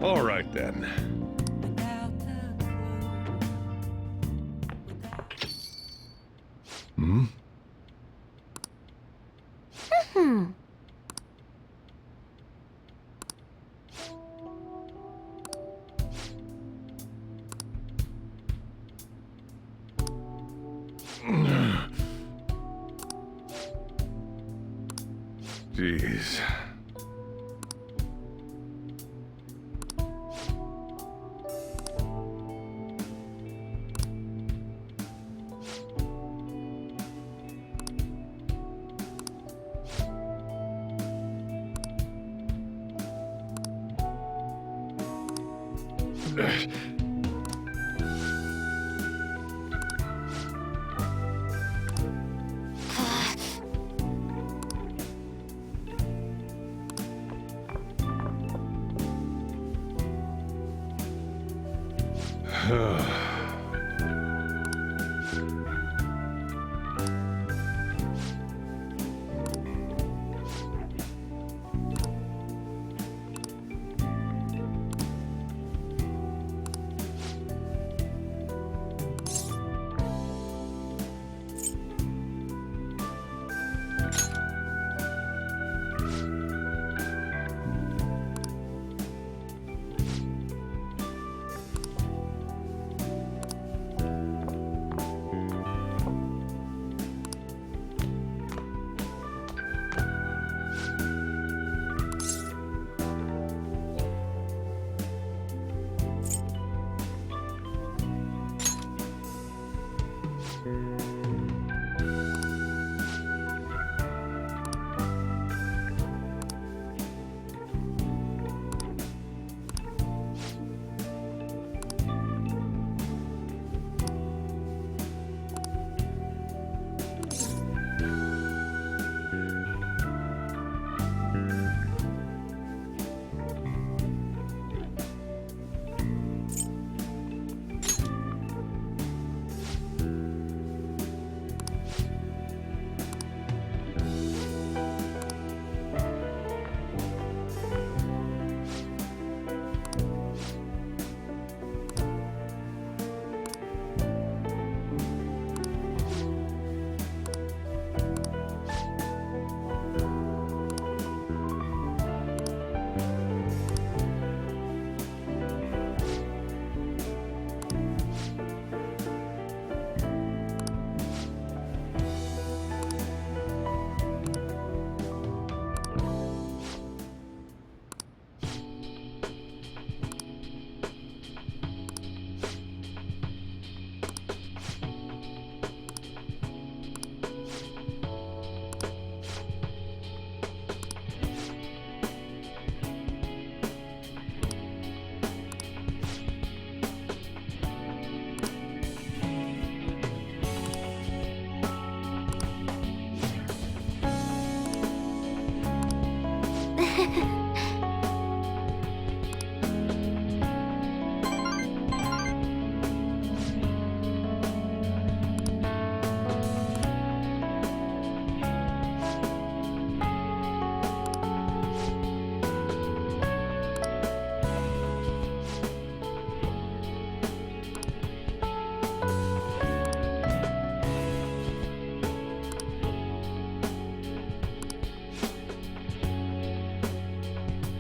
All right then. Hmm? Jeez.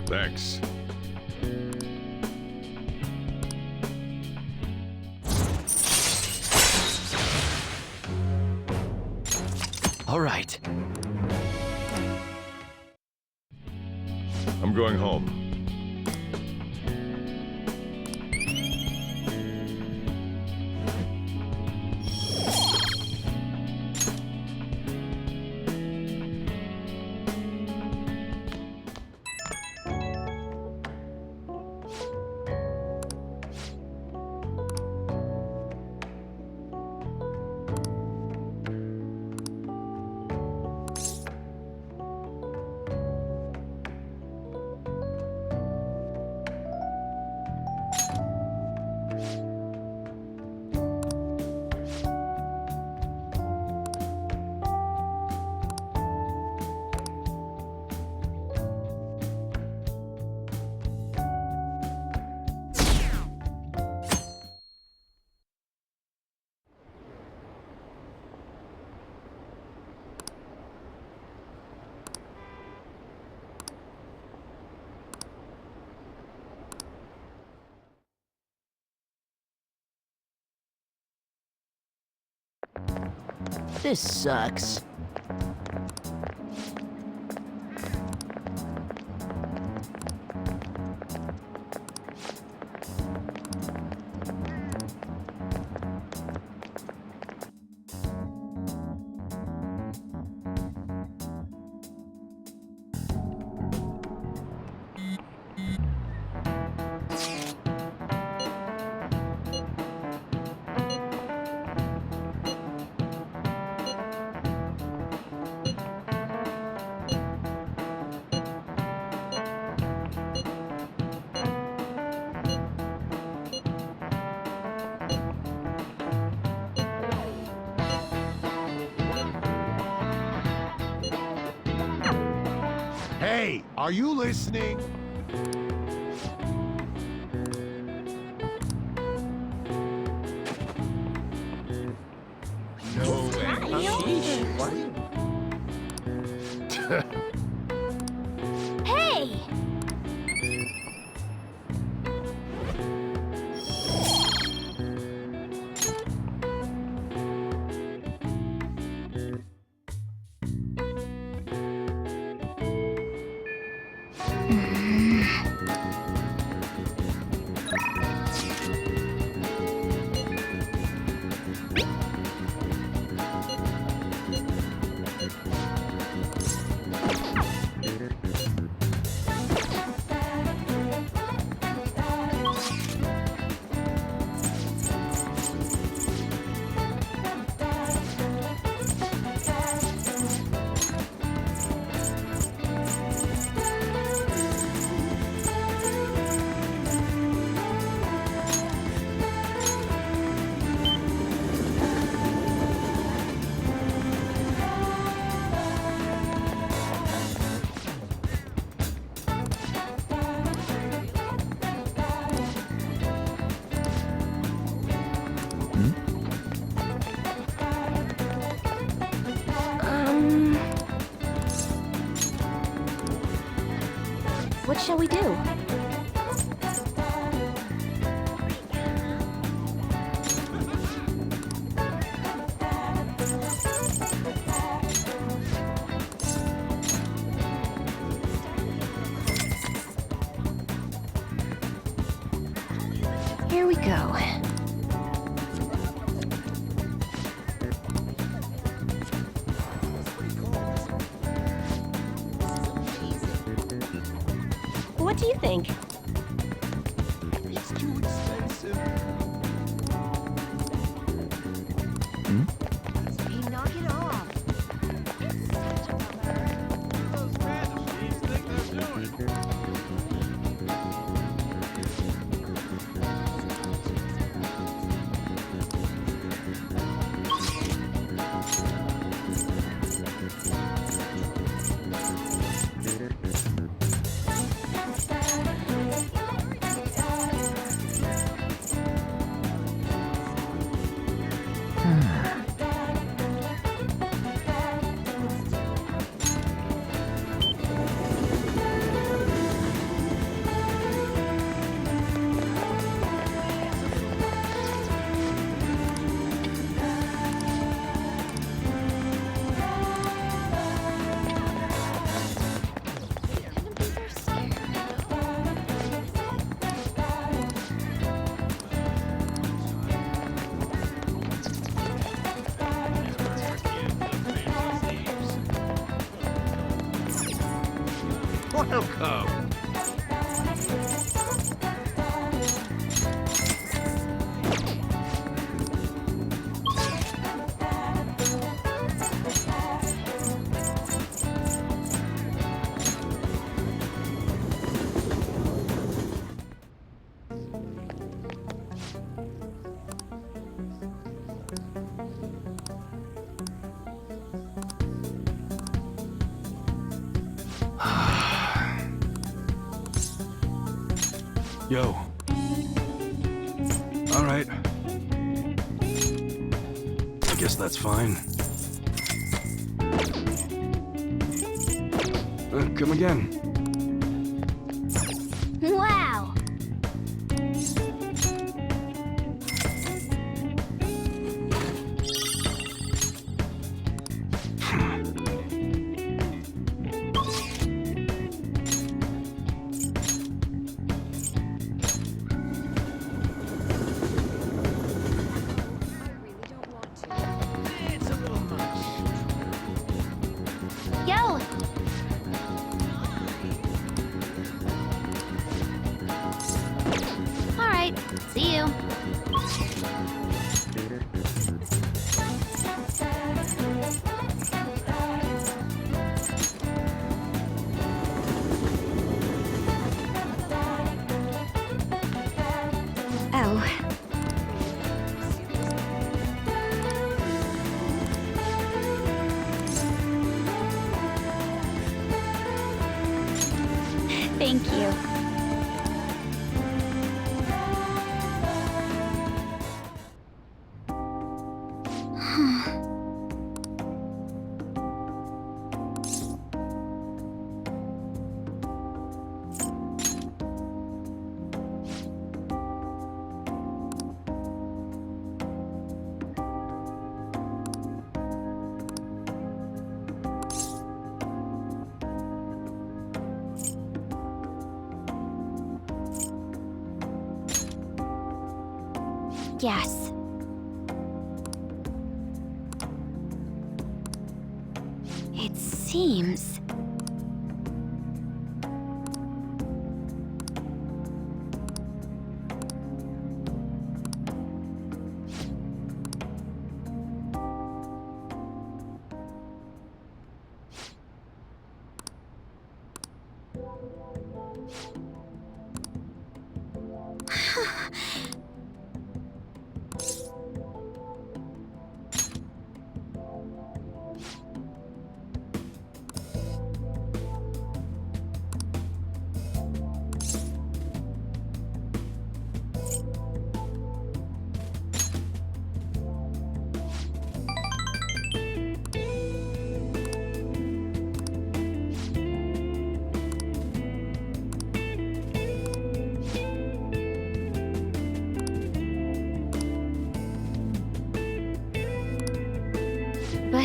Thanks. All right. I'm going home. This sucks. Hey, are you listening? No way. Hey! What shall we do? Here we go. What do you think? It's too expensive. Hey, knock it off. It's such a bummer. Those random machines think they're doing. Welcome. Yo. All right. I guess that's fine. Come again. Wow! Oh. Thank you. Yes. It seems... But...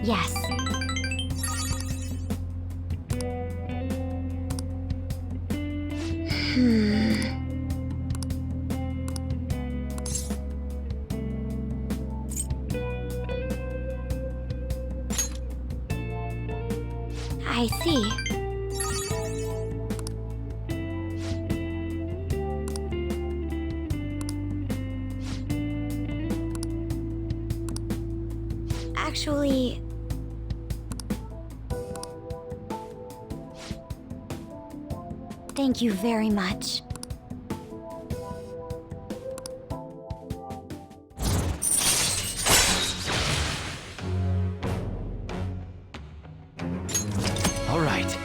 Yes. I see. Actually... Thank you very much. All right.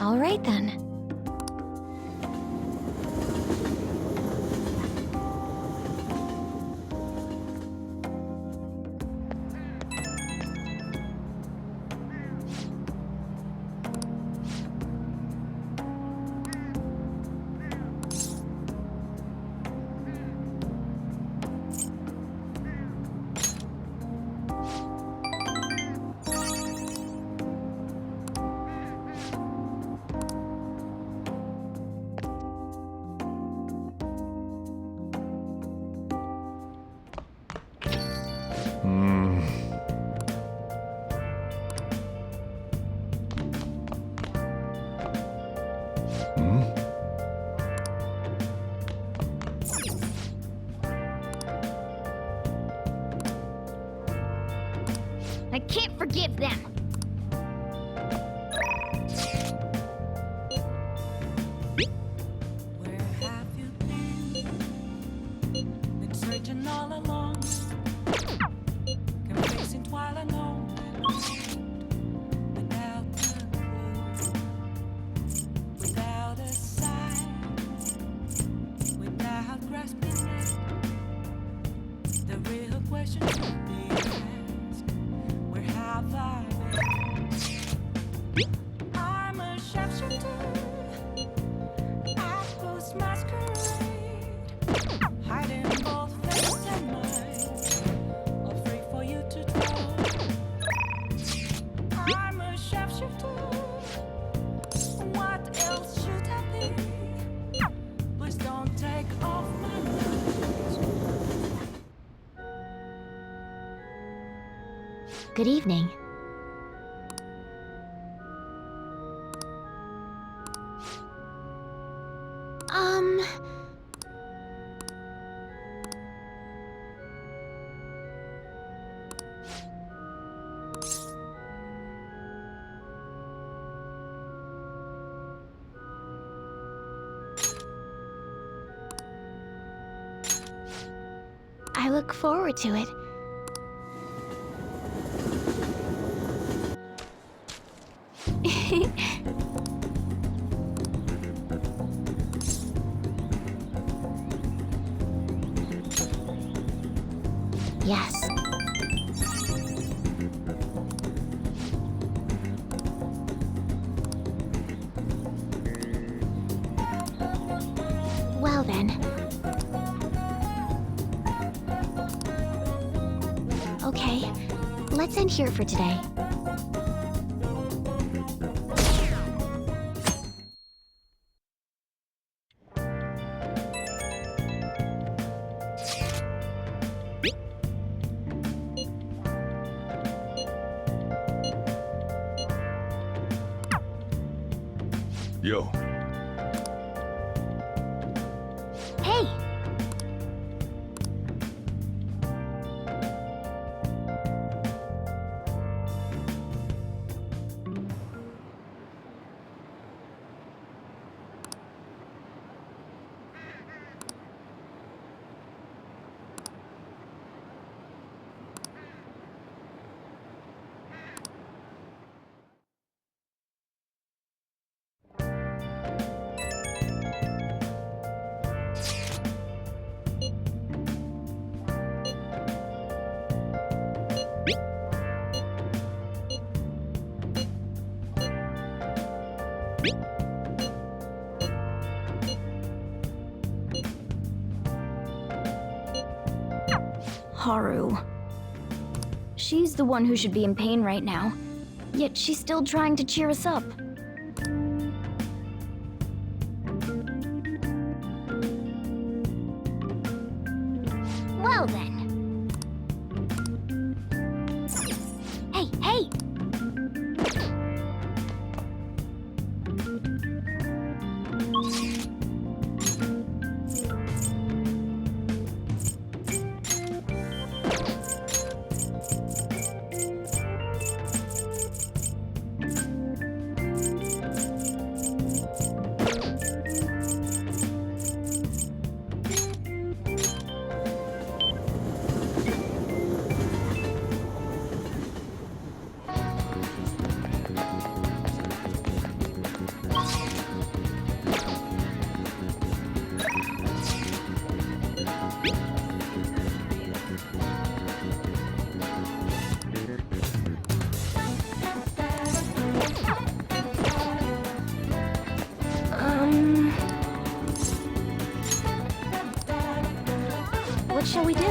All right then. I can't forgive them. Where have you been? Been searching all along, confessing while alone, without a clue, without a sign. question to be asked. Where have I been? I'm a sharpshooter at post masquerade, hiding both face and mind, afraid for you to know. I'm a sharpshooter. What else should I be? Please don't take off my nose. Good evening. I look forward to it. Yes. Well then. Okay, let's end here for today. Yo, Hey! Haru. She's the one who should be in pain right now. Yet she's still trying to cheer us up. Well then. Hey, hey! What shall we do?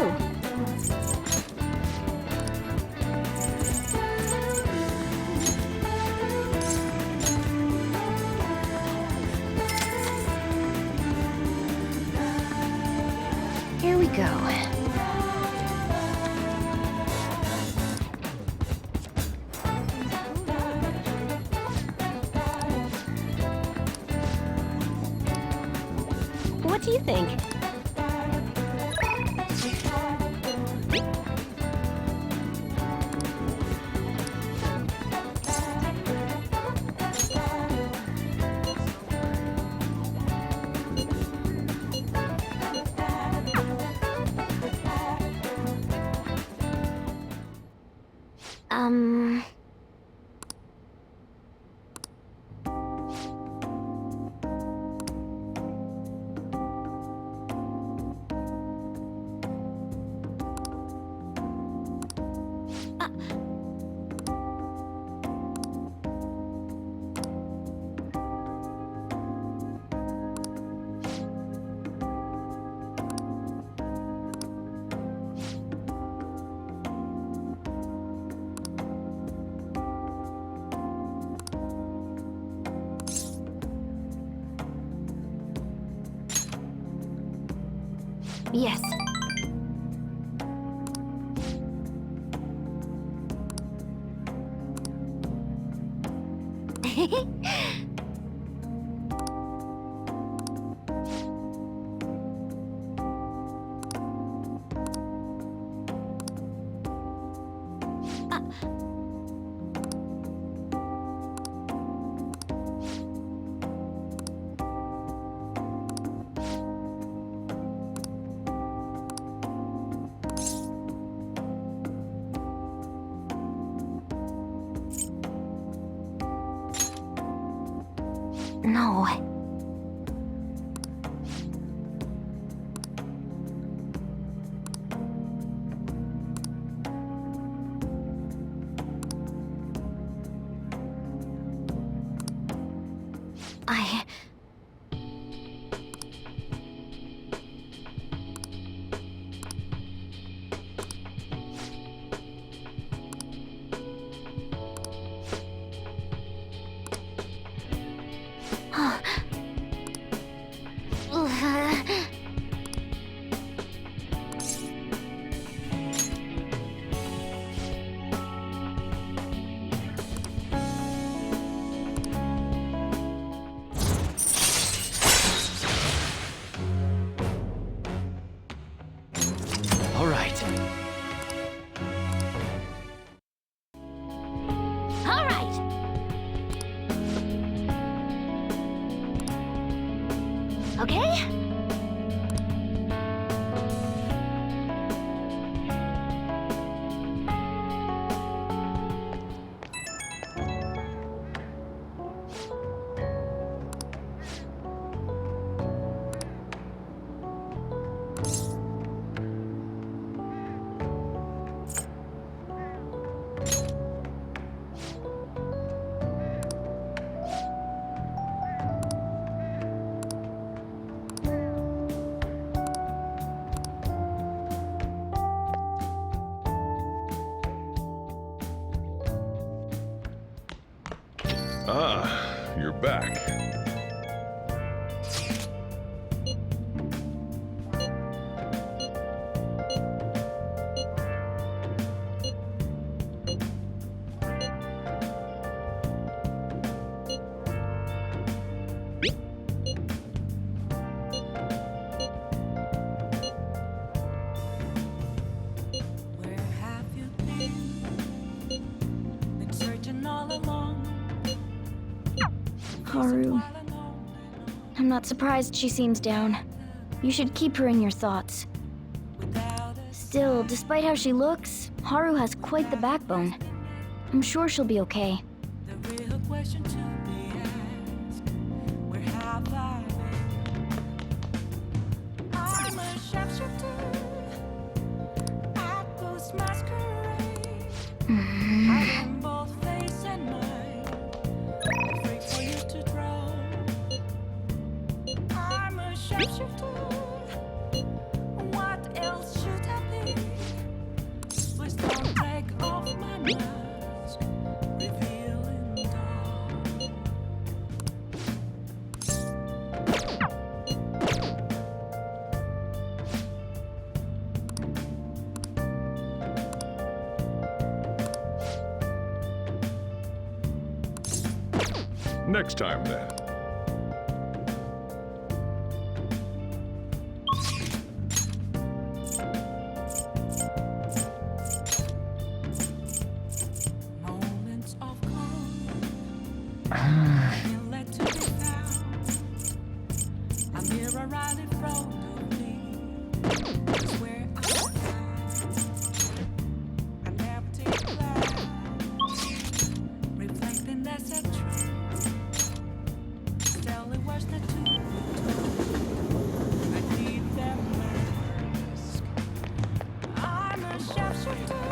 Here we go. What do you think? Yes. No. I... All right. All right. Okay? Ah, you're back. Where have you been? Been searching all along. Haru. I'm not surprised she seems down. You should keep her in your thoughts. Still, despite how she looks, Haru has quite the backbone. I'm sure she'll be okay. The real question to be asked, where have I been? I'm a sharpshooter at Ghost Masquerade. Hiding both face and mind, afraid for you to drown. I'm a sharpshooter. What else should I be? Please don't take off my mask, revealing dawn. Next time, then. Moments of calm, feel led to be found. A mirror right in front of me is where I find an empty glass, reflecting that's a truth. Still, it was not to be told. I need that mask. I'm a sharpshooter.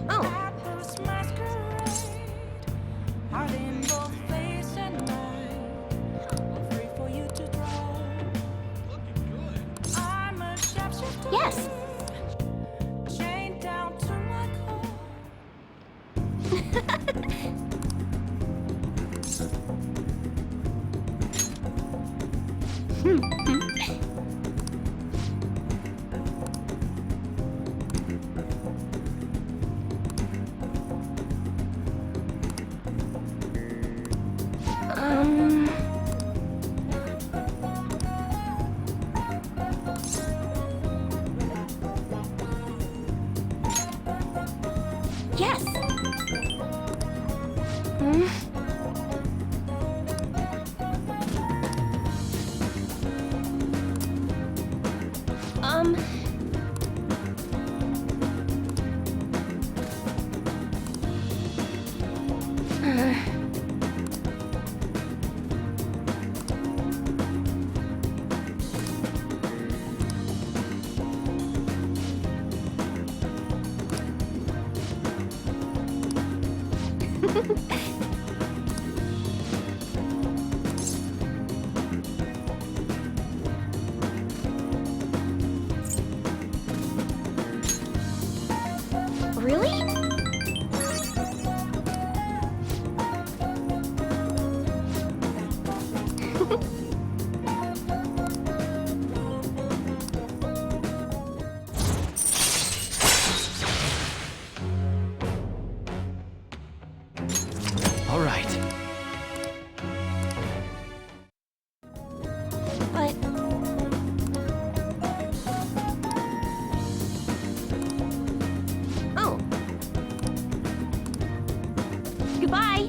Oh, Apples masquerade, heart in both face and mind, afraid for you to draw. I'm a sharpshooter. yes. Chained down to my core. Yes! Hmm? Really? All right. But... Oh. Goodbye!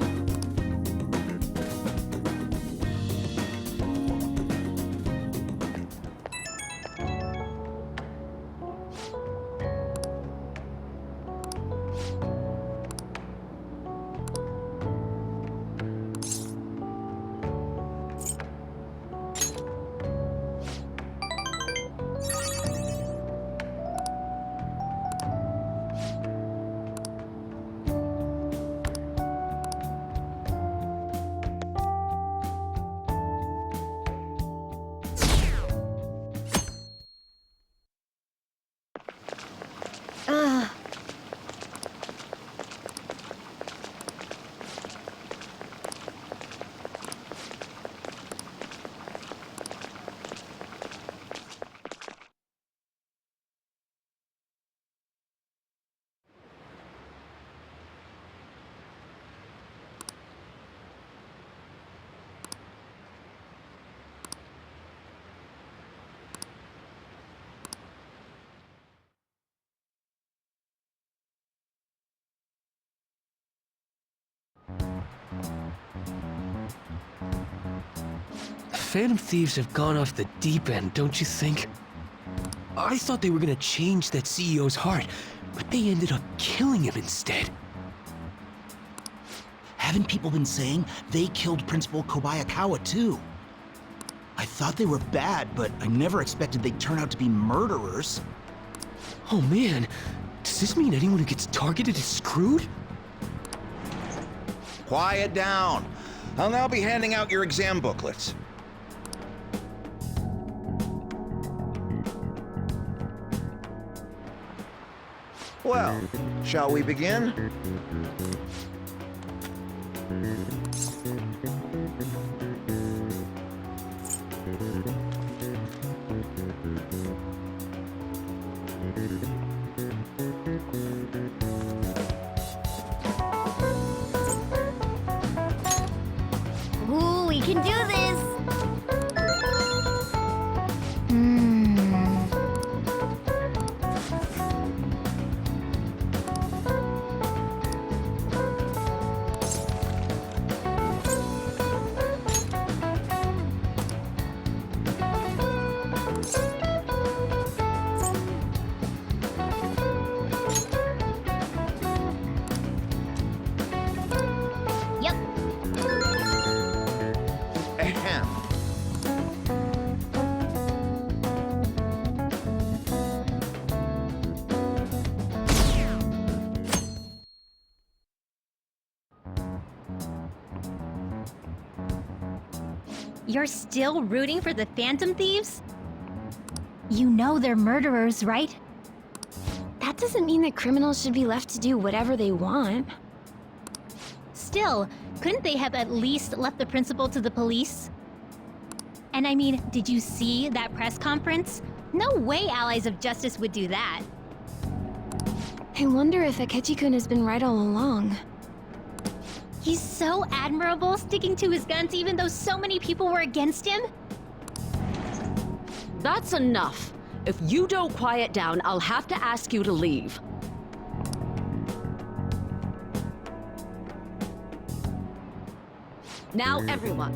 Ugh. Phantom Thieves have gone off the deep end, don't you think? I thought they were gonna change that CEO's heart, but they ended up killing him instead. Haven't people been saying they killed Principal Kobayakawa too? I thought they were bad, but I never expected they'd turn out to be murderers. Oh man, does this mean anyone who gets targeted is screwed? Quiet down. I'll now be handing out your exam booklets. Well, shall we begin? Ooh, we can do this! Hmm... Yep. Ahem. You're still rooting for the Phantom Thieves? You know they're murderers, right? That doesn't mean that criminals should be left to do whatever they want. Still, couldn't they have at least left the principal to the police? And I mean, did you see that press conference? No way Allies of Justice would do that. I wonder if Akechi-kun has been right all along. He's so admirable, sticking to his guns even though so many people were against him. That's enough. If you don't quiet down, I'll have to ask you to leave. Now, everyone.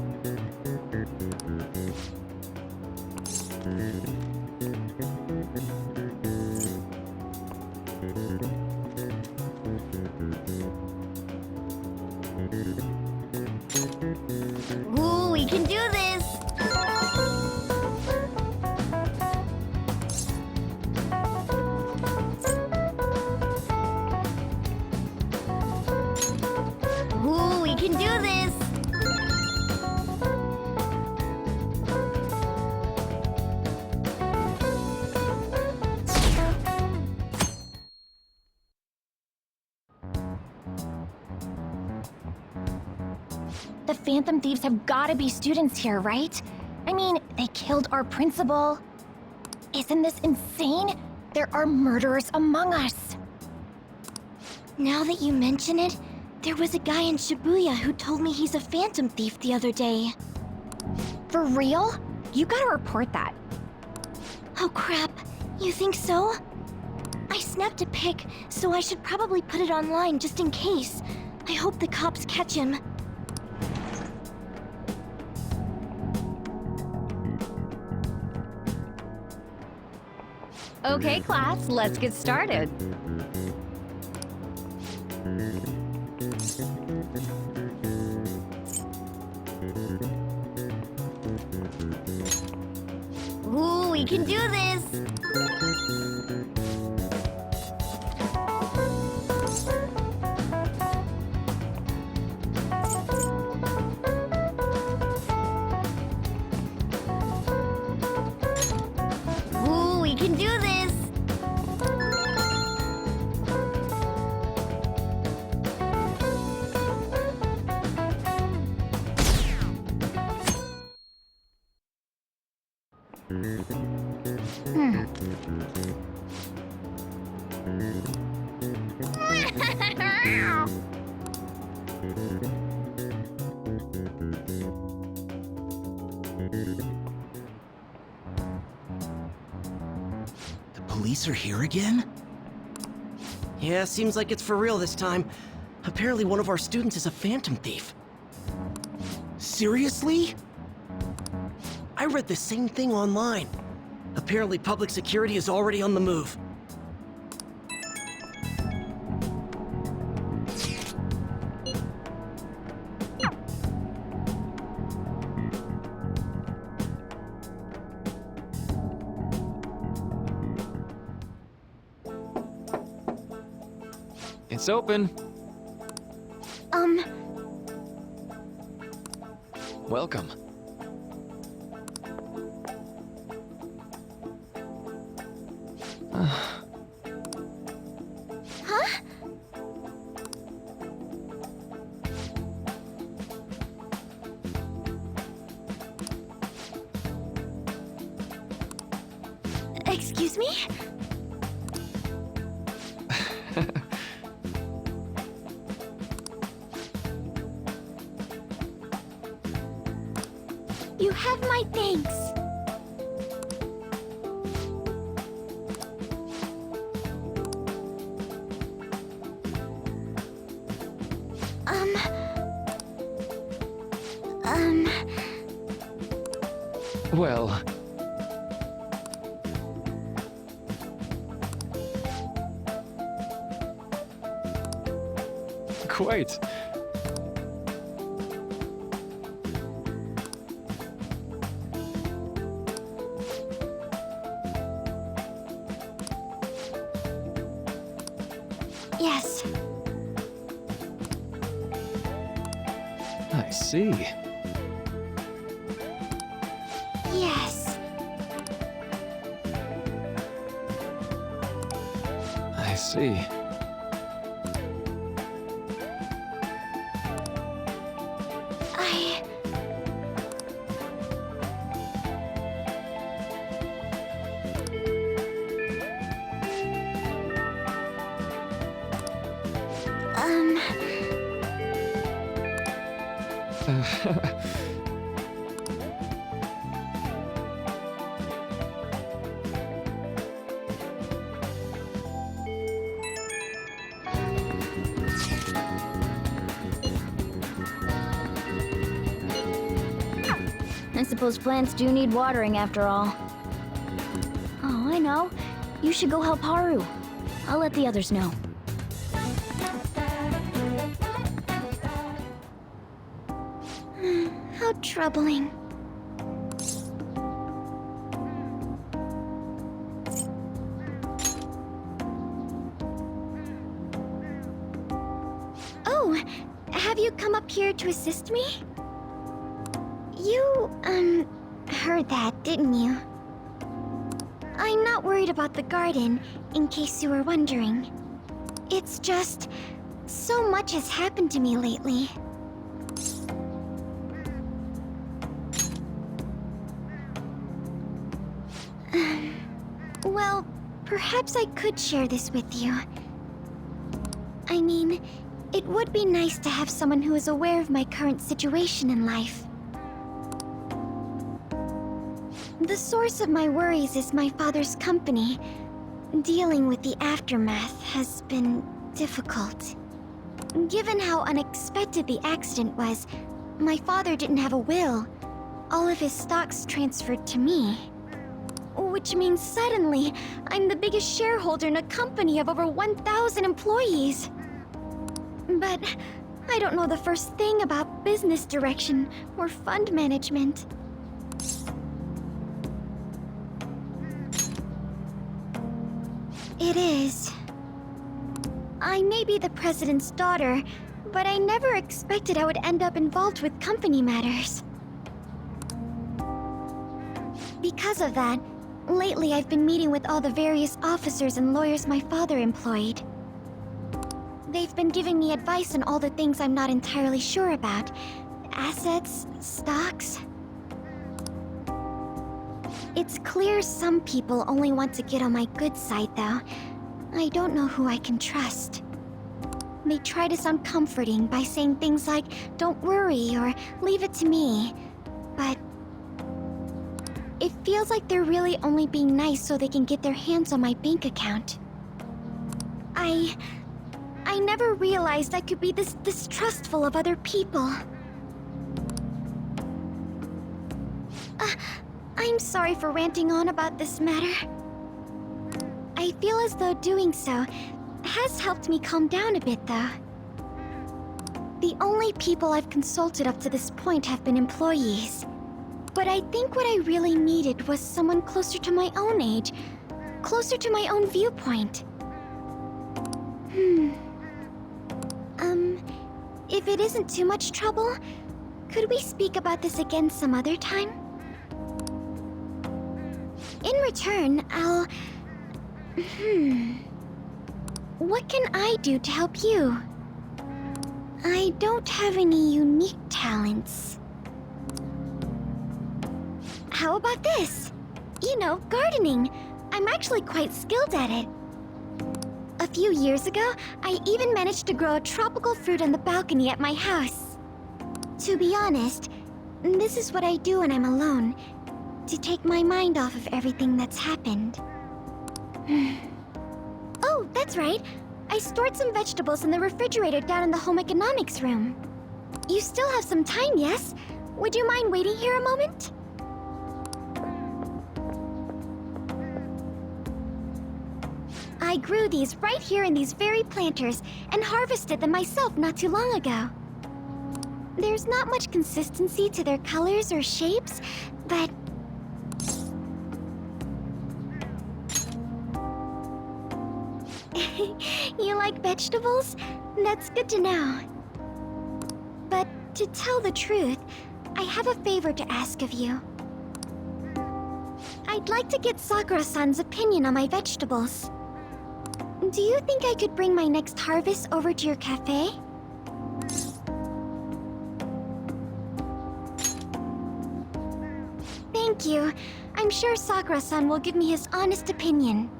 Ooh, we can do this! Ooh, we can do this! The Phantom Thieves have gotta be students here, right? I mean, they killed our principal. Isn't this insane? There are murderers among us. Now that you mention it, there was a guy in Shibuya who told me he's a Phantom Thief the other day. For real? You gotta report that. Oh crap, you think so? I snapped a pic, so I should probably put it online just in case. I hope the cops catch him. Okay, class, let's get started. Ooh, we can do this! Ooh, we can do this! The police are here again? Yeah, seems like it's for real this time. Apparently one of our students is a phantom thief. Seriously? I read the same thing online. Apparently public security is already on the move. It's open. Welcome. Huh? Excuse me? You have my thanks. Well, quite. Yes. I see. Yes. I see. suppose plants do need watering after all. Oh, I know. You should go help Haru. I'll let the others know. How troubling. Oh, have you come up here to assist me? You, heard that, didn't you? I'm not worried about the garden, in case you were wondering. It's just, so much has happened to me lately. Well, perhaps I could share this with you. I mean, it would be nice to have someone who is aware of my current situation in life. The source of my worries is my father's company. Dealing with the aftermath has been difficult. Given how unexpected the accident was, my father didn't have a will. All of his stocks transferred to me. Which means suddenly, I'm the biggest shareholder in a company of over 1,000 employees. But I don't know the first thing about business direction or fund management. It is. I may be the president's daughter, but I never expected I would end up involved with company matters. Because of that, lately I've been meeting with all the various officers and lawyers my father employed. They've been giving me advice on all the things I'm not entirely sure about. Assets, stocks. It's clear some people only want to get on my good side, though. I don't know who I can trust. They try to sound comforting by saying things like, "Don't worry," or "Leave it to me." But it feels like they're really only being nice so they can get their hands on my bank account. I never realized I could be this distrustful of other people. I'm sorry for ranting on about this matter. I feel as though doing so has helped me calm down a bit, though. The only people I've consulted up to this point have been employees. But I think what I really needed was someone closer to my own age, closer to my own viewpoint. If it isn't too much trouble, could we speak about this again some other time? In return, I'll... What can I do to help you? I don't have any unique talents. How about this? You know, gardening. I'm actually quite skilled at it. A few years ago, I even managed to grow a tropical fruit on the balcony at my house. To be honest, this is what I do when I'm alone, to take my mind off of everything that's happened. Oh, that's right. I stored some vegetables in the refrigerator down in the home economics room. You still have some time, yes? Would you mind waiting here a moment? I grew these right here in these very planters and harvested them myself not too long ago. There's not much consistency to their colors or shapes, but... You like vegetables? That's good to know. But to tell the truth, I have a favor to ask of you. I'd like to get Sakura-san's opinion on my vegetables. Do you think I could bring my next harvest over to your cafe? Thank you. I'm sure Sakura-san will give me his honest opinion.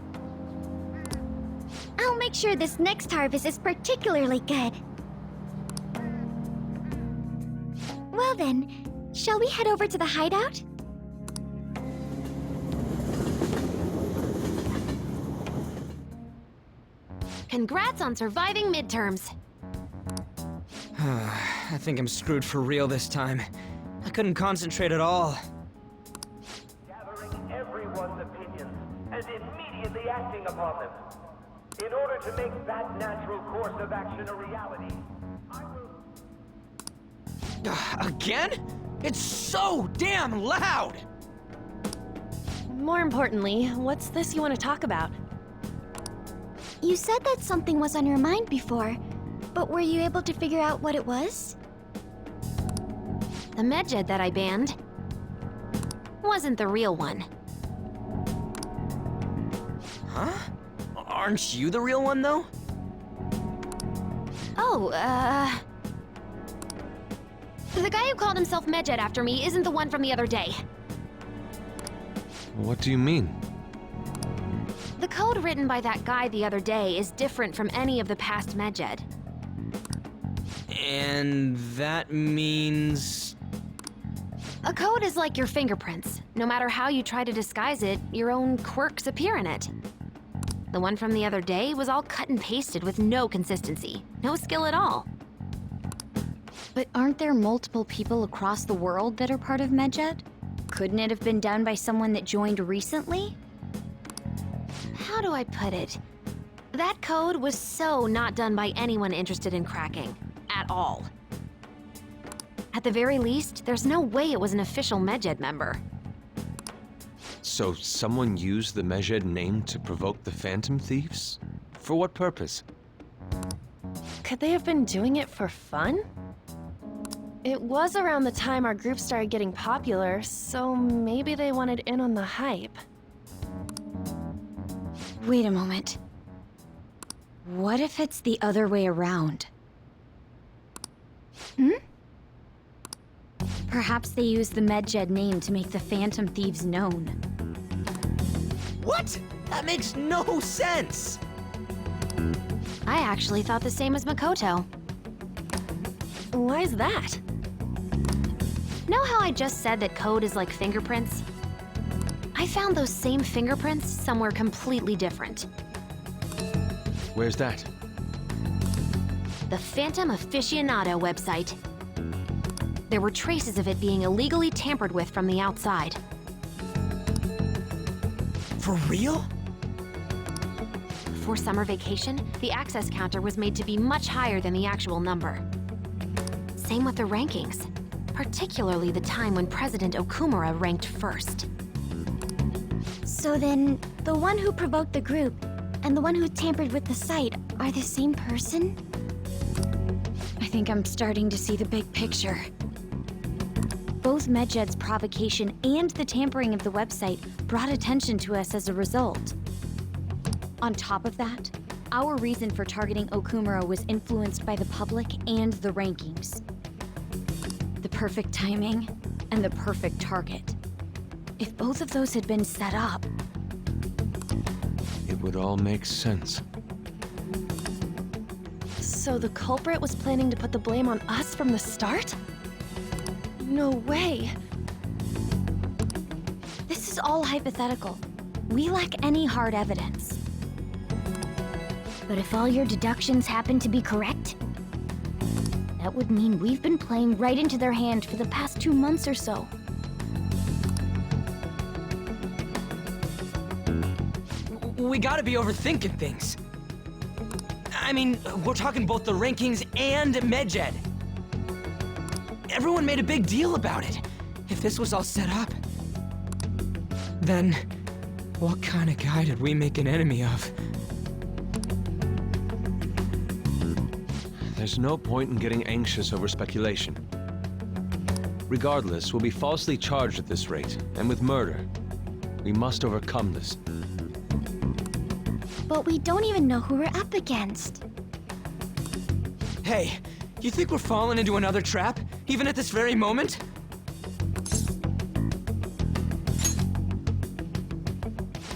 I'll make sure this next harvest is particularly good. Well then, shall we head over to the hideout? Congrats on surviving midterms. I think I'm screwed for real this time. I couldn't concentrate at all. acting upon them. In order to make that natural course of action a reality, I will... Again? It's so damn loud! More importantly, what's this you want to talk about? You said that something was on your mind before, but were you able to figure out what it was? The medjed that I banned wasn't the real one. Huh? Aren't you the real one, though? Oh, the guy who called himself Medjed after me isn't the one from the other day. What do you mean? The code written by that guy the other day is different from any of the past Medjed. And that means... A code is like your fingerprints. No matter how you try to disguise it, your own quirks appear in it. The one from the other day was all cut and pasted with no consistency. No skill at all. But aren't there multiple people across the world that are part of Medjed? Couldn't it have been done by someone that joined recently? How do I put it? That code was so not done by anyone interested in cracking. At all. At the very least, there's no way it was an official Medjed member. So someone used the Medjed name to provoke the Phantom Thieves? For what purpose? Could they have been doing it for fun? It was around the time our group started getting popular, so maybe they wanted in on the hype. Wait a moment. What if it's the other way around? Perhaps they used the Medjed name to make the Phantom Thieves known. What? That makes no sense! I actually thought the same as Makoto. Why is that? Know how I just said that code is like fingerprints? I found those same fingerprints somewhere completely different. Where's that? The Phantom Aficionado website. There were traces of it being illegally tampered with from the outside. For real? For summer vacation, the access counter was made to be much higher than the actual number. Same with the rankings, particularly the time when President Okumura ranked first. So then, the one who provoked the group and the one who tampered with the site are the same person? I think I'm starting to see the big picture. Both Medjed's provocation and the tampering of the website brought attention to us as a result. On top of that, our reason for targeting Okumura was influenced by the public and the rankings. The perfect timing and the perfect target. If both of those had been set up, It would all make sense. So the culprit was planning to put the blame on us from the start? No way. this is all hypothetical. We lack any hard evidence. But if all your deductions happen to be correct, that would mean we've been playing right into their hand for the past 2 months or so. We gotta be overthinking things. I mean, we're talking both the rankings and Medjed. Everyone made a big deal about it. If this was all set up, then what kind of guy did we make an enemy of? There's no point in getting anxious over speculation. Regardless, we'll be falsely charged at this rate, and with murder. We must overcome this. But we don't even know who we're up against. Hey, you think we're falling into another trap, even at this very moment?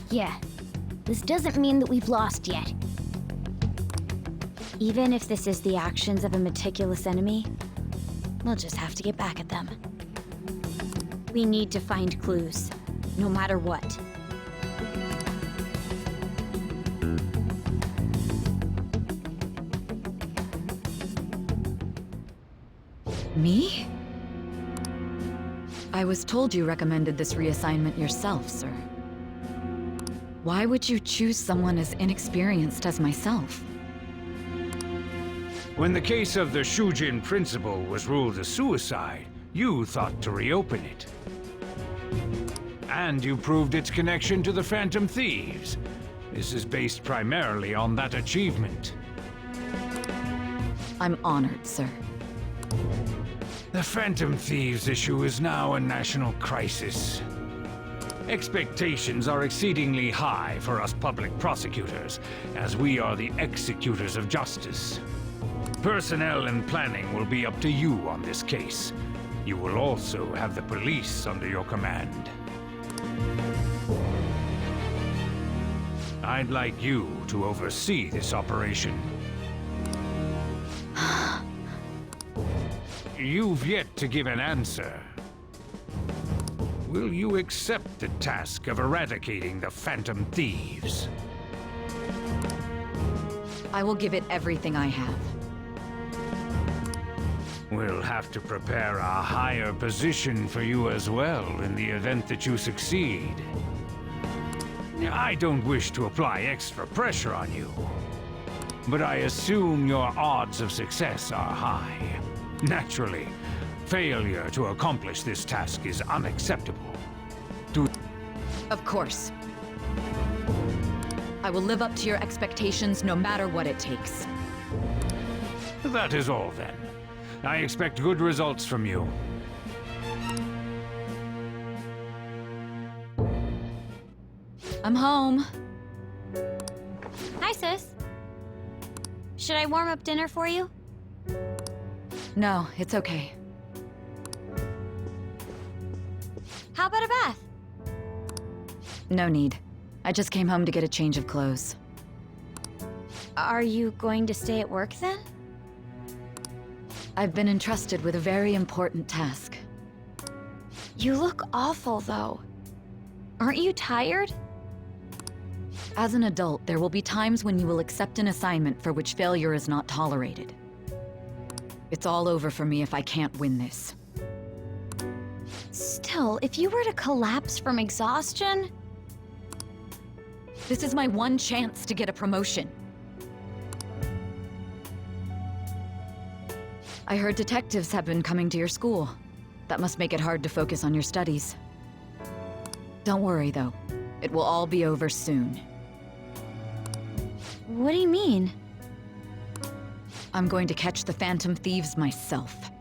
Yeah, this doesn't mean that we've lost yet. Even if this is the actions of a meticulous enemy, we'll just have to get back at them. We need to find clues, no matter what. Me? I was told you recommended this reassignment yourself, sir. Why would you choose someone as inexperienced as myself? When the case of the Shujin principal was ruled a suicide, you thought to reopen it. And you proved its connection to the Phantom Thieves. This is based primarily on that achievement. I'm honored, sir. The Phantom Thieves issue is now a national crisis. Expectations are exceedingly high for us public prosecutors, as we are the executors of justice. Personnel and planning will be up to you on this case. You will also have the police under your command. I'd like you to oversee this operation. You've yet to give an answer. Will you accept the task of eradicating the Phantom Thieves? I will give it everything I have. We'll have to prepare a higher position for you as well in the event that you succeed. I don't wish to apply extra pressure on you, but I assume your odds of success are high. Naturally, failure to accomplish this task is unacceptable. Of course. I will live up to your expectations no matter what it takes. That is all then. I expect good results from you. I'm home. Hi, sis. Should I warm up dinner for you? No, it's okay. How about a bath? No need. I just came home to get a change of clothes. Are you going to stay at work then? I've been entrusted with a very important task. You look awful, though. Aren't you tired? As an adult, there will be times when you will accept an assignment for which failure is not tolerated. It's all over for me if I can't win this. Still, if you were to collapse from exhaustion... This is my one chance to get a promotion. I heard detectives have been coming to your school. That must make it hard to focus on your studies. Don't worry, though. It will all be over soon. What do you mean? I'm going to catch the Phantom Thieves myself.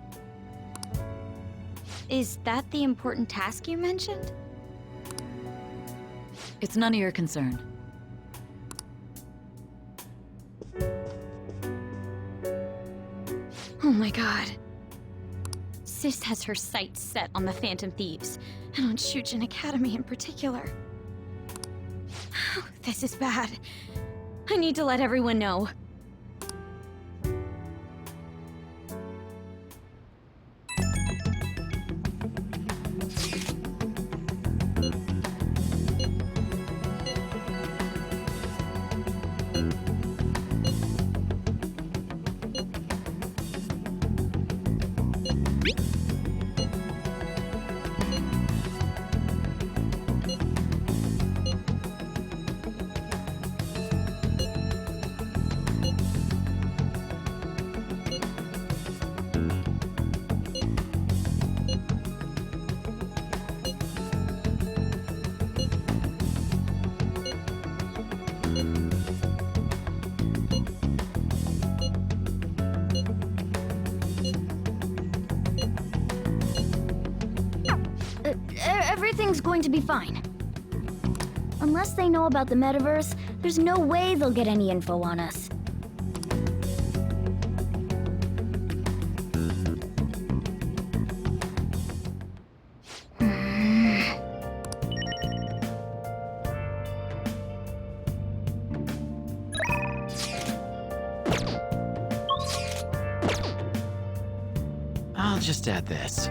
Is that the important task you mentioned? It's none of your concern. Oh my god. Sis has her sights set on the Phantom Thieves, and on Shujin Academy in particular. This is bad. I need to let everyone know. Everything's going to be fine. Unless they know about the metaverse, there's no way they'll get any info on us. I'll just add this.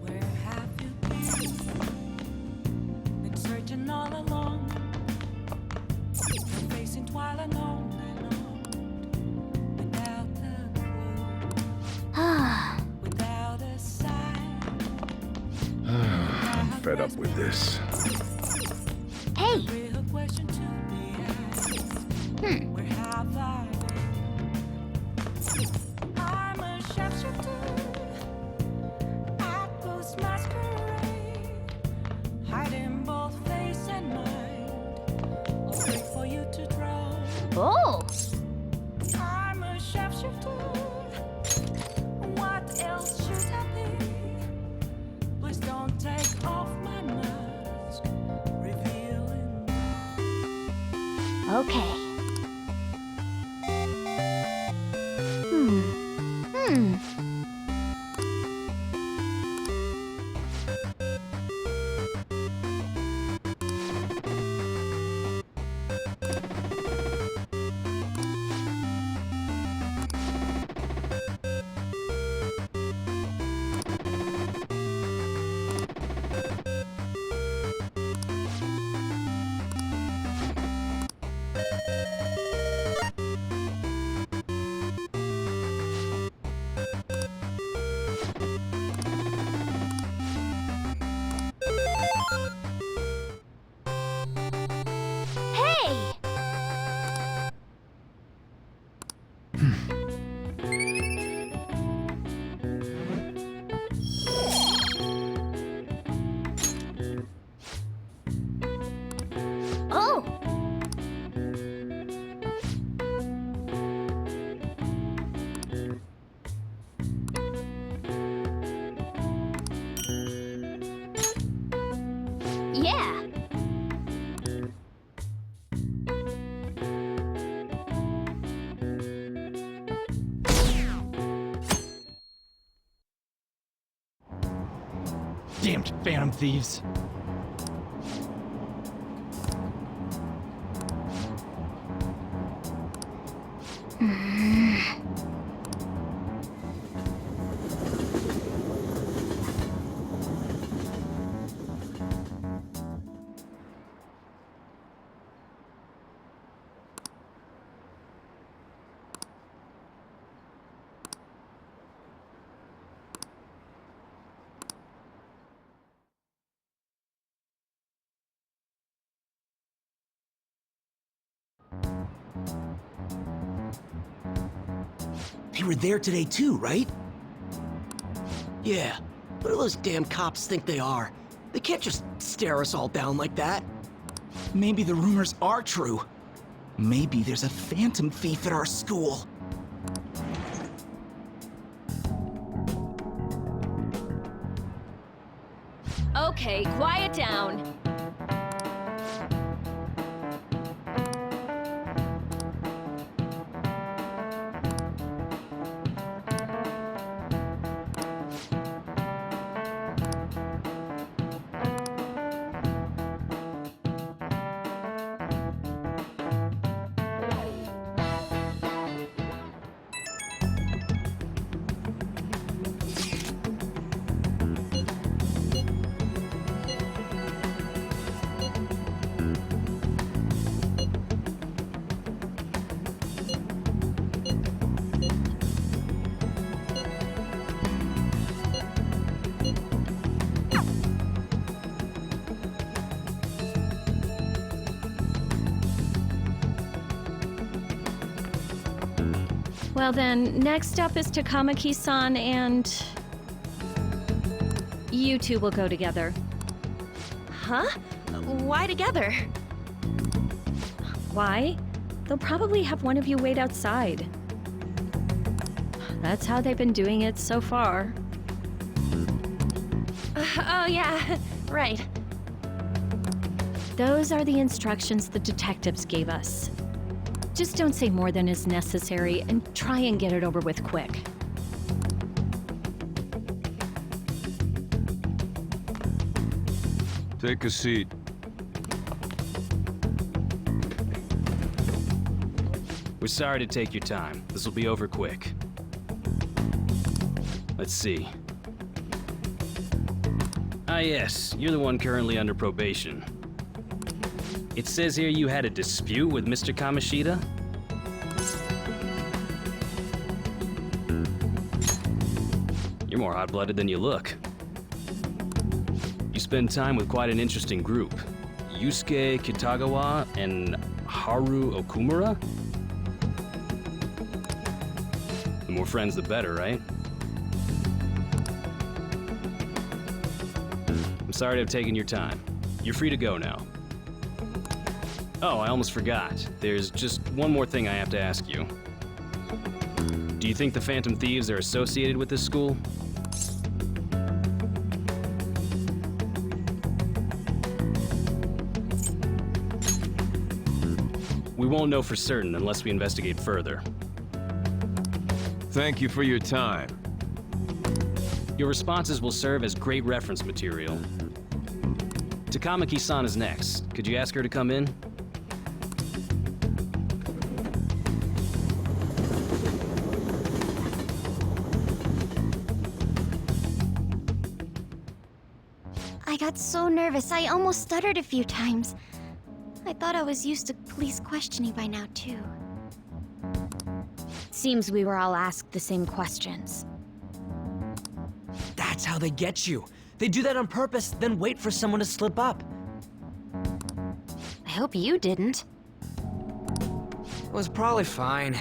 Where have you been? Been searching all along, facing twilight on and on. fed up with this. Hey! Real question to be asked. Where have I been? I'm a sharpshooter at Ghost Masquerade, hiding both face and mind. I'll wait for you to draw. Oh! I'm a sharpshooter. What else should I be? Please don't take off my mask, revealing. Okay. Hey! Oh! Yeah! Damned phantom thieves. They were there today too, right? Yeah, what do those damn cops think they are? They can't just stare us all down like that. Maybe the rumors are true. Maybe there's a phantom thief at our school. Okay, quiet down. Well then, next up is Takamaki-san and... you two will go together. Huh? Why together? Why? They'll probably have one of you wait outside. That's how they've been doing it so far. Oh yeah, right. Those are the instructions the detectives gave us. Just don't say more than is necessary and try and get it over with quick. Take a seat. We're sorry to take your time. This will be over quick. Let's see. Ah yes, you're the one currently under probation. It says here you had a dispute with Mr. Kamoshida? You're more hot-blooded than you look. You spend time with quite an interesting group. Yusuke Kitagawa and Haru Okumura? The more friends, the better, right? I'm sorry to have taken your time. You're free to go now. Oh, I almost forgot. There's just one more thing I have to ask you. Do you think the Phantom Thieves are associated with this school? We won't know for certain unless we investigate further. Thank you for your time. Your responses will serve as great reference material. Takamaki-san is next. Could you ask her to come in? I got so nervous, I almost stuttered a few times. I thought I was used to police questioning by now, too. Seems we were all asked the same questions. That's how they get you. They do that on purpose, then wait for someone to slip up. I hope you didn't. It was probably fine.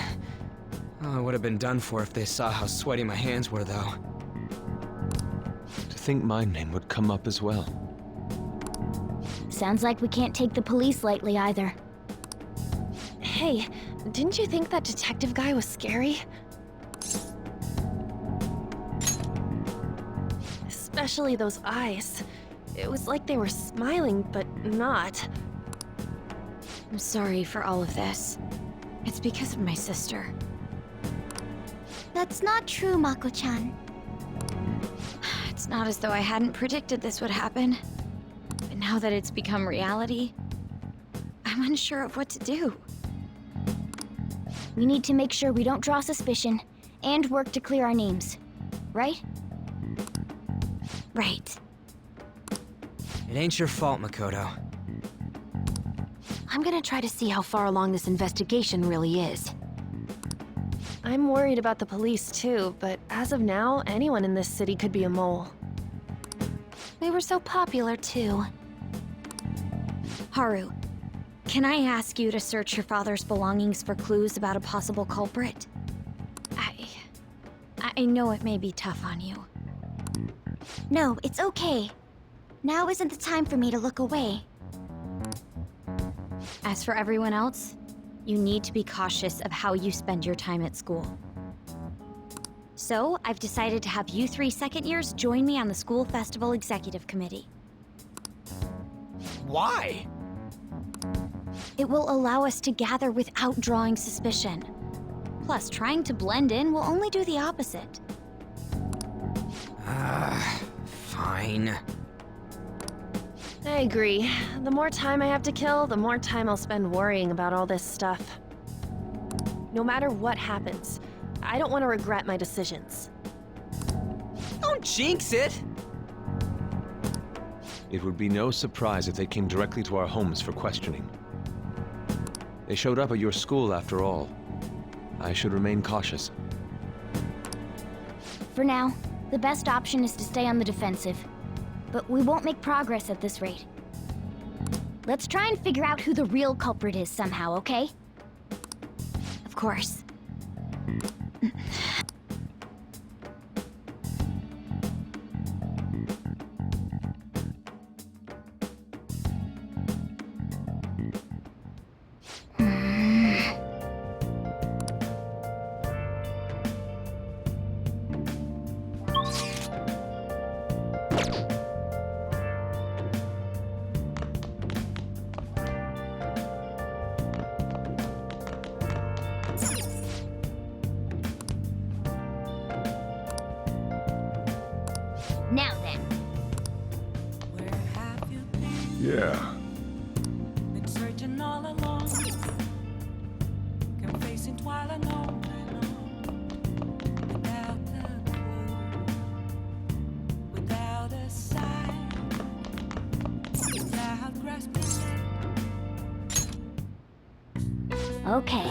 Oh, I would have been done for if they saw how sweaty my hands were, though. To think my name would come up as well. Sounds like we can't take the police lightly either. Hey, didn't you think that detective guy was scary? Especially those eyes. It was like they were smiling, but not. I'm sorry for all of this. It's because of my sister. That's not true, Mako-chan. It's not as though I hadn't predicted this would happen. But now that it's become reality, I'm unsure of what to do. We need to make sure we don't draw suspicion, and work to clear our names. Right? Right. It ain't your fault, Makoto. I'm gonna try to see how far along this investigation really is. I'm worried about the police too, but as of now, anyone in this city could be a mole. They were so popular too. Haru, can I ask you to search your father's belongings for clues about a possible culprit? I know it may be tough on you. No, it's okay. Now isn't the time for me to look away. As for everyone else, you need to be cautious of how you spend your time at school. So, I've decided to have you 3 second years join me on the school festival executive committee. Why? It will allow us to gather without drawing suspicion. Plus, trying to blend in will only do the opposite. Fine. I agree. The more time I have to kill, the more time I'll spend worrying about all this stuff. No matter what happens, I don't want to regret my decisions. Don't jinx it! It would be no surprise if they came directly to our homes for questioning. They showed up at your school after all. I should remain cautious. For now, the best option is to stay on the defensive. But we won't make progress at this rate. Let's try and figure out who the real culprit is somehow, okay? Of course. Now then. Where have you been? Yeah. Been searching all along. Confessing while alone. Without a clue. Without a sign. Without grasping. Okay.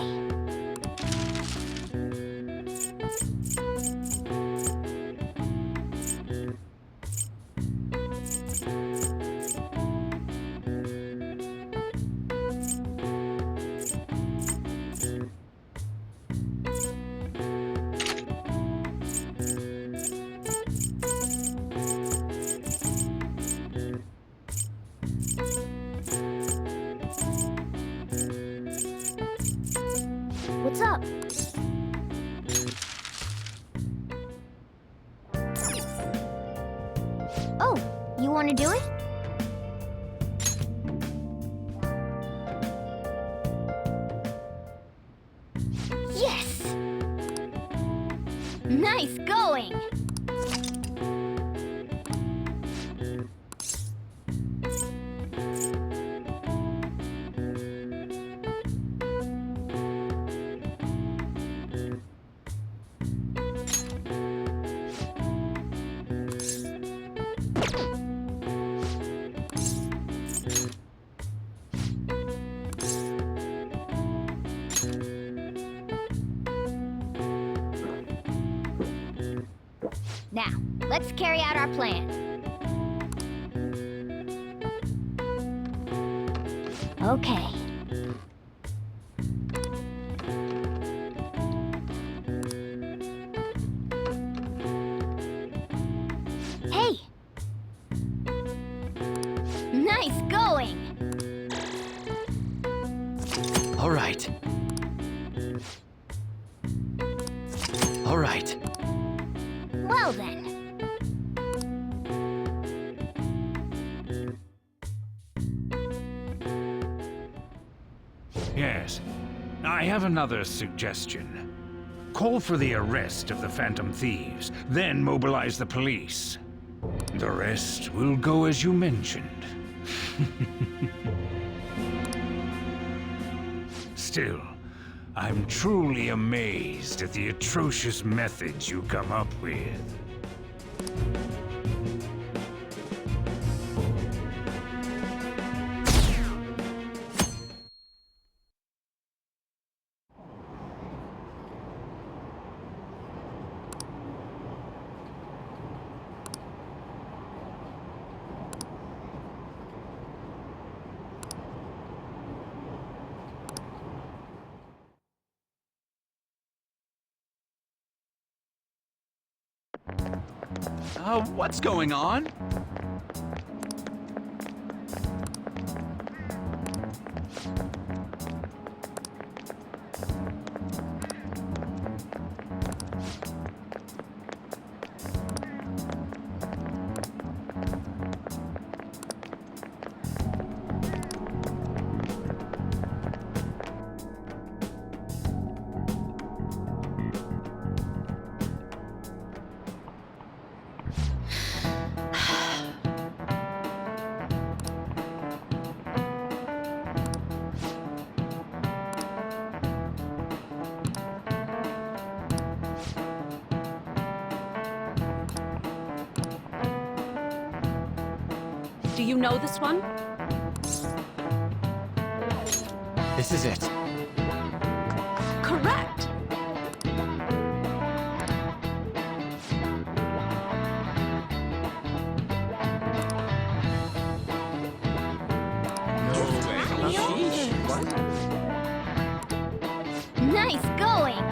Wanna do it? Yes! Nice going! Now, let's carry out our plan. Okay. Hey! Nice going! All right. All right. Well then. Yes. I have another suggestion. Call for the arrest of the Phantom Thieves, then mobilize the police. The rest will go as you mentioned. Still, I'm truly amazed at the atrocious methods you come up with. What's going on? Do you know this one? This is it. Correct! Nice going!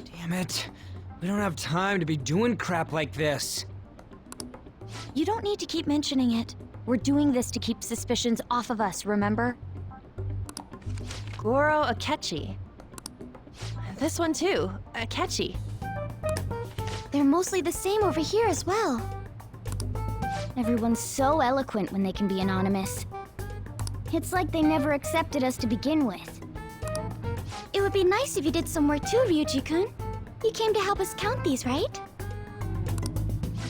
Damn it. We don't have time to be doing crap like this. You don't need to keep mentioning it. We're doing this to keep suspicions off of us, remember? Goro Akechi. This one too, Akechi. They're mostly the same over here as well. Everyone's so eloquent when they can be anonymous. It's like they never accepted us to begin with. It would be nice if you did some work too, Ryuji-kun. You came to help us count these, right?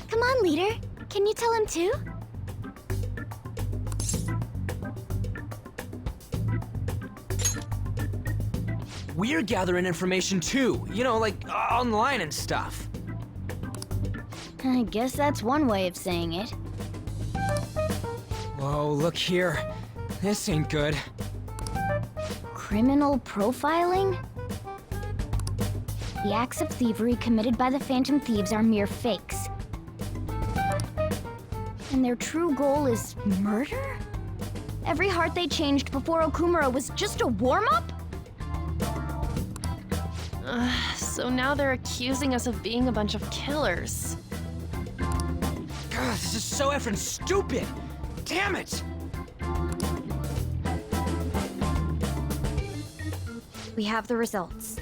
Come on, leader. Can you tell him too? We're gathering information too, you know, like online and stuff. I guess that's one way of saying it. Whoa, look here. This ain't good. Criminal profiling? The acts of thievery committed by the Phantom Thieves are mere fakes. And their true goal is murder? Every heart they changed before Okumura was just a warm-up? So now they're accusing us of being a bunch of killers. God, this is so effing stupid! Damn it! We have the results.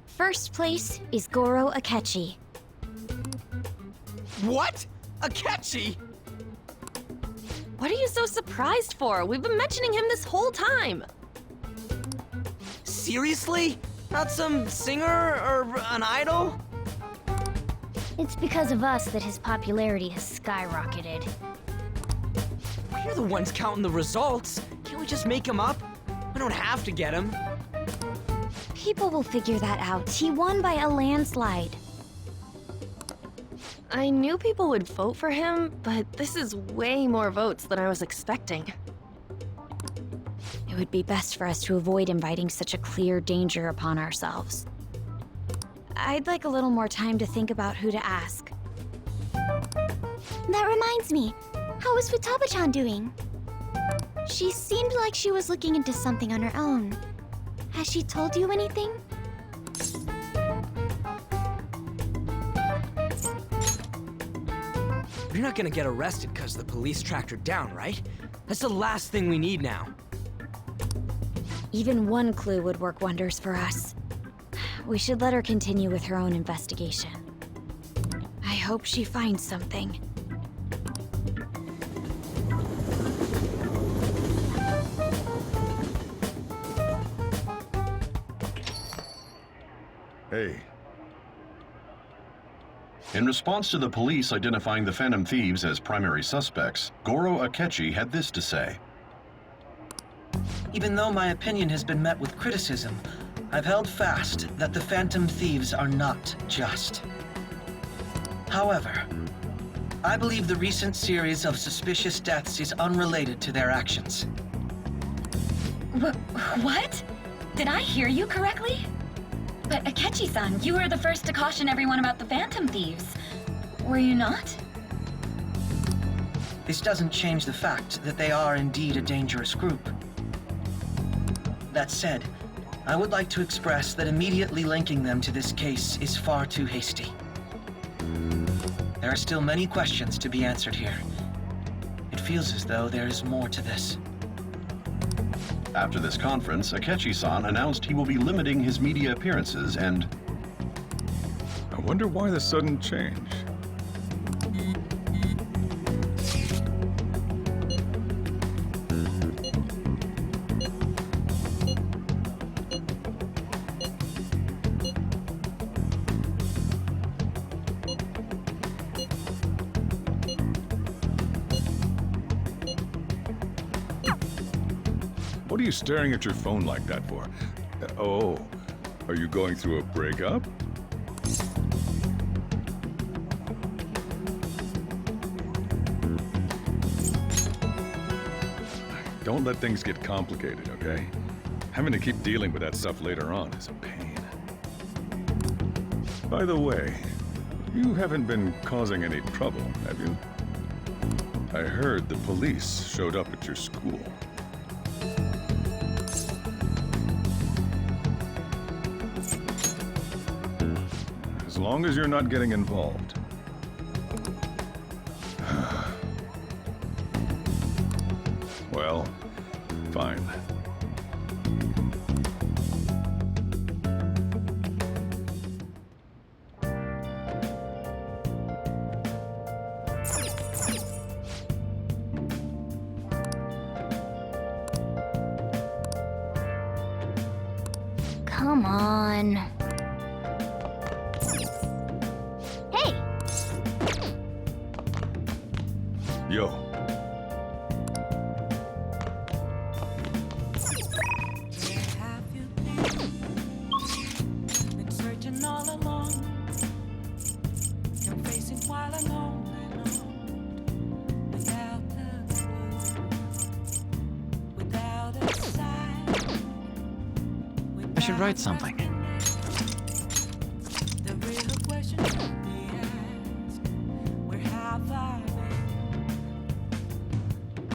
First place is Goro Akechi. What? Akechi? What are you so surprised for? We've been mentioning him this whole time. Seriously? Not some singer or an idol? It's because of us that his popularity has skyrocketed. We're the ones counting the results. Can't we just make him up? We don't have to get him. People will figure that out. He won by a landslide. I knew people would vote for him, but this is way more votes than I was expecting. It would be best for us to avoid inviting such a clear danger upon ourselves. I'd like a little more time to think about who to ask. That reminds me, how is Futaba-chan doing? She seemed like she was looking into something on her own. Has she told you anything? You're not gonna get arrested because the police tracked her down, right? That's the last thing we need now. Even one clue would work wonders for us. We should let her continue with her own investigation. I hope she finds something. Hey. In response to the police identifying the Phantom Thieves as primary suspects, Goro Akechi had this to say. Even though my opinion has been met with criticism, I've held fast that the Phantom Thieves are not just. However, I believe the recent series of suspicious deaths is unrelated to their actions. What? Did I hear you correctly? But Akechi-san, you were the first to caution everyone about the Phantom Thieves. Were you not? This doesn't change the fact that they are indeed a dangerous group. That said, I would like to express that immediately linking them to this case is far too hasty. There are still many questions to be answered here. It feels as though there is more to this. After this conference, Akechi-san announced he will be limiting his media appearances and... I wonder why the sudden change. What are you staring at your phone like that for? Oh, are you going through a breakup? Don't let things get complicated, okay? Having to keep dealing with that stuff later on is a pain. By the way, you haven't been causing any trouble, have you? I heard the police showed up at your school. As long as you're not getting involved. Well, fine. Come on. Hey! Yo. Been searching all along, been facing while alone without a clue, without a sign. I should write something. The real question should be asked: where have I